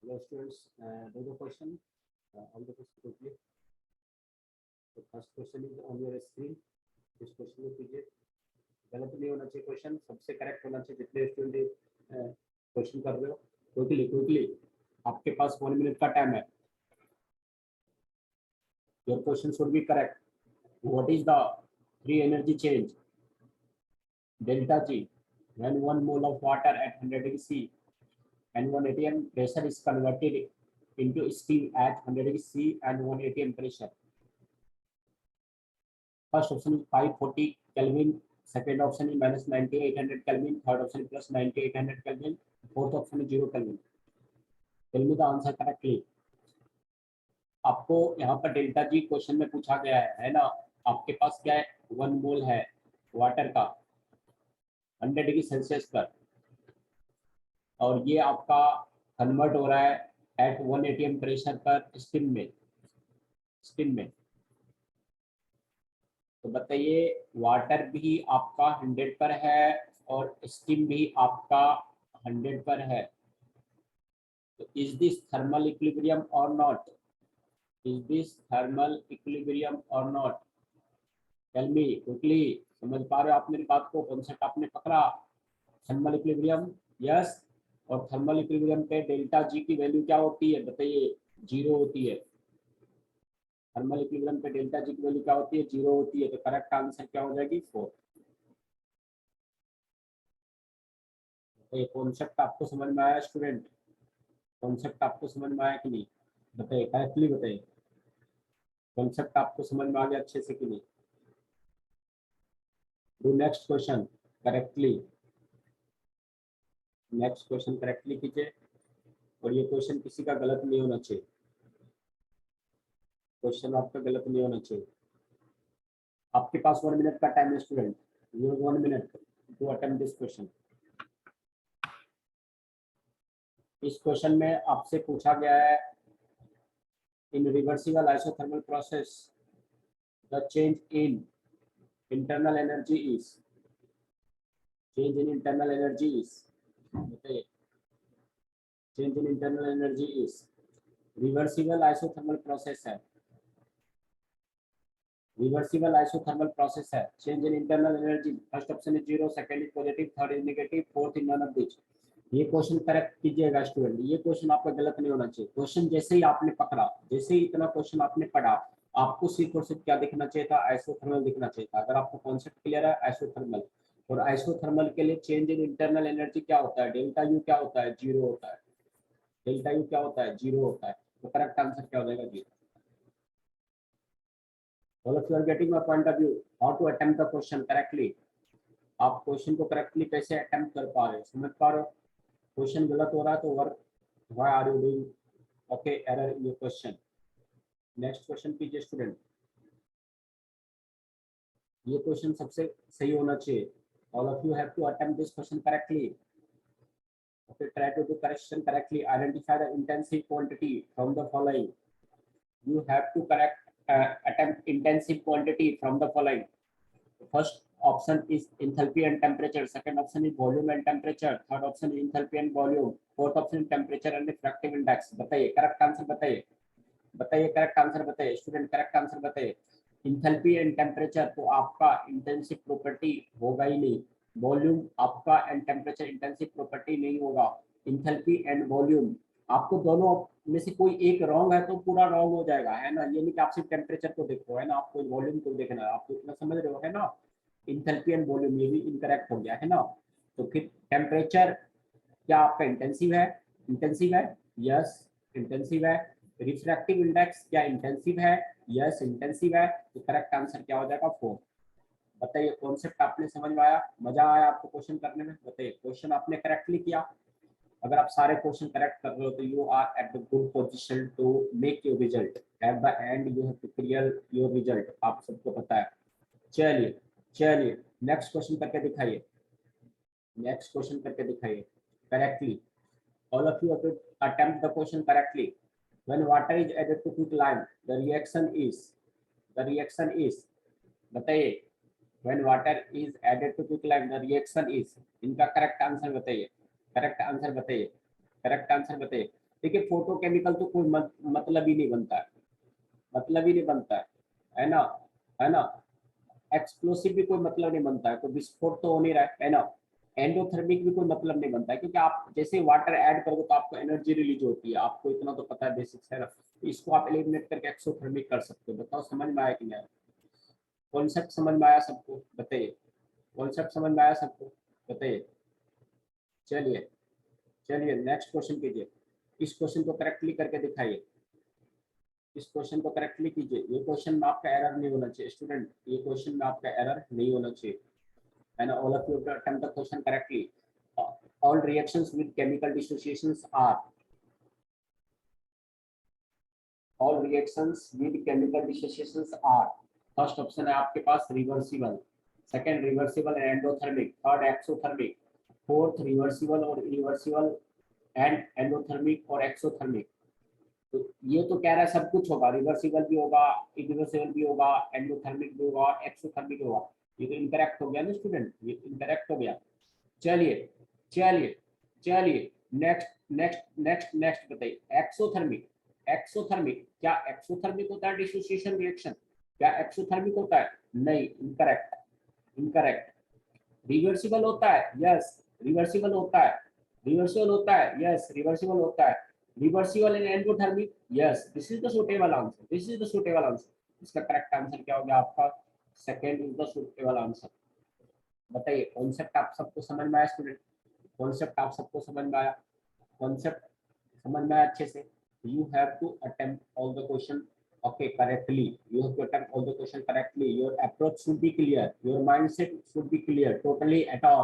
Hello students, do the question, all the questions quickly. The first question is on your screen. इस question को कीजिए, गलत नहीं होना चाहिए क्वेश्चन, सबसे करेक्ट होना चाहिए जितने स्टूडेंट क्वेश्चन कर रहे हो। क्विकली आपके पास 1 मिनट का टाइम है। Your question should be correct. What is the free energy change delta G when 1 mole of water at 100 degree C and 1 atm pressure is converted into steam at 100 degree C and 1 atm pressure? First option is 540 Kelvin, second option is minus 9800 Kelvin, third option is plus 9800 Kelvin, fourth option is 0 Kelvin. Tell me the answer correctly. आपको यहाँ पर delta G question में पूछा गया है ना। आपके पास क्या है, 1 मोल है वाटर का 100 डिग्री सेल्सियस पर, और ये आपका कन्वर्ट हो रहा है एट 1 atm प्रेशर पर स्टीम में। तो बताइए, वाटर भी आपका 100 पर है और स्टीम भी आपका 100 पर है, तो is this thermal equilibrium or not? Is this thermal equilibrium or not? Tell me quickly. समझ पा रहे हो आप मेरी बात को? कॉन्सेप्ट आपने पकड़ा? Thermal equilibrium, yes. और थर्मल इक्विलिब्रियम पे डेल्टा जी की वैल्यू क्या होती है बताइए? 0 होती है। थर्मल इक्विलिब्रियम पे डेल्टा जी की वैल्यू क्या होती है? 0 होती है। तो करेक्ट आंसर क्या हो जाएगी? 4। तो ये कॉन्सेप्ट आपको समझ में आया स्टूडेंट? कॉन्सेप्ट आपको समझ में आया कि नहीं? बताइए, करेक्टली बताइए, कॉन्सेप्ट आपको समझ में आ गया अच्छे से कि नहीं? Do next question correctly. Next question correctly कीजिए, और ये क्वेश्चन किसी का गलत नहीं होना चाहिए। क्वेश्चन आपका गलत नहीं होना चाहिए। आपके पास 1 मिनट का टाइम है student. You have 1 minute to attempt this question. इस क्वेश्चन में आपसे पूछा गया है, in reversible isothermal process the change in internal energy is, change in internal energy is, बताइए, change in internal energy is. Reversible isothermal process है, reversible isothermal process है। Change in internal energy, first option is 0, second is positive, third is negative, fourth is none of this. ये question correct कीजिएगा student, ये question आपका गलत नहीं होना चाहिए। क्वेश्चन जैसे ही आपने पकड़ा, जैसे ही इतना क्वेश्चन आपने पढ़ा, आपको सिर्फ और सिर्फ क्या दिखना चाहिए था? आइसोथर्मल दिखना चाहिए था। अगर आपको कॉन्सेप्ट क्लियर है आइसोथर्मल, और आइसोथर्मल के लिए चेंज इन इंटरनल एनर्जी क्या होता है? डेल्टा यू क्या होता है? 0 होता है। डेल्टा यू क्या होता है? 0 होता है। तो करेक्ट आंसर क्या हो जाएगा? 0। All of you are getting my point of view, how to attempt the question correctly. आप क्वेश्चन को करेक्टली कैसे अटेम्प्ट कर पा रहे हो, समझ पा रहे हो? क्वेश्चन गलत हो रहा है तो why are you doing okay error in your question? Next question कीजिए स्टूडेंट। ये क्वेश्चन सबसे सही होना चाहिए। All of you have to attempt this question correctly. Okay, try to do correction correctly. Identify the intensive quantity from the following. You have to attempt intensive quantity from the following. The first option is enthalpy and temperature. Second option is volume and temperature. Third option is enthalpy and volume. Fourth option is temperature and refractive index. बताइए correct answer, बताइए बताइए correct answer बताइए student, correct answer बताइए। Enthalpy and temperature तो आपका intensive property होगा ही नहीं। Volume आपका एंड टेम्परेचर इंटेंसिव प्रॉपर्टी नहीं होगा। इंथैल्पी एंड वॉल्यूम, आपको दोनों में से कोई एक रॉन्ग है तो पूरा रॉन्ग हो जाएगा, है ना। ये नहीं कि आप सिर्फ टेम्परेचर को देखो, है ना, आपको वॉल्यूम को देखना है। आप तो इतना समझ रहे हो, है ना। इंथैल्पी एंड वॉल्यूम ये भी इनकरेक्ट हो गया, है ना। तो फिर टेम्परेचर क्या आपका इंटेंसिव है? इंटेंसिव है, यस इंटेंसिव है। रिफ्रैक्टिव इंडेक्स क्या इंटेंसिव है? यस इंटेंसिव है। तो करेक्ट आंसर क्या हो जाएगा? 4। बताइए कॉन्सेप्ट आपने समझ में आया? मजा आया आपको क्वेश्चन करने में? बताइए क्वेश्चन आपने करेक्टली किया? अगर आप सारे क्वेश्चन करेक्ट कर रहे हो तो you are at the good position to make your result. At the end you have to clear your result, आप सबको पता है। चलिए चलिए नेक्स्ट क्वेश्चन करके दिखाइए, नेक्स्ट क्वेश्चन करके दिखाइए correctly. All of you have to attempt the question correctly. When water is added to quicklime, the reaction is, बताइए, when water is added to quicklime, the reaction is, इनका correct answer बताइए, correct answer बताइए, correct answer बताइए। देखिए photochemical तो कोई मतलब ही नहीं बनता है, मतलब ही नहीं बनता है ना, है ना। एक्सप्लोसिव भी कोई मतलब नहीं बनता है, तो विस्फोट तो हो नहीं रहा है ना। एंडोथर्मिक भी कोई मतलब नहीं बनता है, क्योंकि आप जैसे वाटर ऐड करोगे तो आपको एनर्जी रिलीज होती है, आपको इतना तो पता है, बेसिक्स है ना। इसको आप एलिमिनेट करके एक्सोथर्मिक कर सकते हो। बताओ समझ में आया कि नहीं? कॉन्सेप्ट समझ में आया सबको? बताइए, कॉन्सेप्ट समझ में आया सबको? बताइए। चलिए, चलिए नेक्स्ट क्वेश्चन कीजिए। इस क्वेश्चन को करेक्टली करके दिखाइए, इस क्वेश्चन को करेक्टली कीजिए। ये क्वेश्चन में आपका एरर नहीं होना चाहिए स्टूडेंट, ये क्वेश्चन में आपका एरर नहीं होना चाहिए, है ना। All of you attempt the question correctly. all reactions with chemical dissociations are, all reactions with chemical dissociations are, first option है आपके पास reversible, second reversible and endothermic, third exothermic, fourth reversible और irreversible and endothermic और exothermic. तो ये तो कह रहा है सब कुछ होगा, रिवर्सिबल भी होगा, इरिवर्सिबल भी होगा, एंडोथर्मिक भी होगा, एक्सोथर्मिक भी होगा। ये तो इनकरेक्ट हो गया ना स्टूडेंट, ये इनकरेक्ट हो गया। चलिए, चलिए, चलिए नेक्स्ट, नेक्स्ट बताइए। एक्सोथर्मिक, एक्सोथर्मिक, क्या एक्सोथर्मिक होता है डिसोसिएशन रिएक्शन? क्या एक्सोथर्मिक होता है? नहीं, इनकरेक्ट, इनकरेक्ट। रिवर्सिबल होता है, यस रिवर्सिबल होता है, रिवर्सिबल होता है, यस रिवर्सिबल होता है। Reversible and endothermic, yes this is the suitable answer, this is the suitable answer. इसका करेक्ट आंसर क्या हो गया आपका? Second is the suitable answer. बताइए, कॉन्सेप्ट आप सबको समझ में आया स्टूडेंट? कॉन्सेप्ट आप सबको समझ में आया? कॉन्सेप्ट समझ में आया अच्छे से? You have to attempt all the question okay correctly, you have to attempt all the question correctly, your approach should be clear, your mindset should be clear totally at all.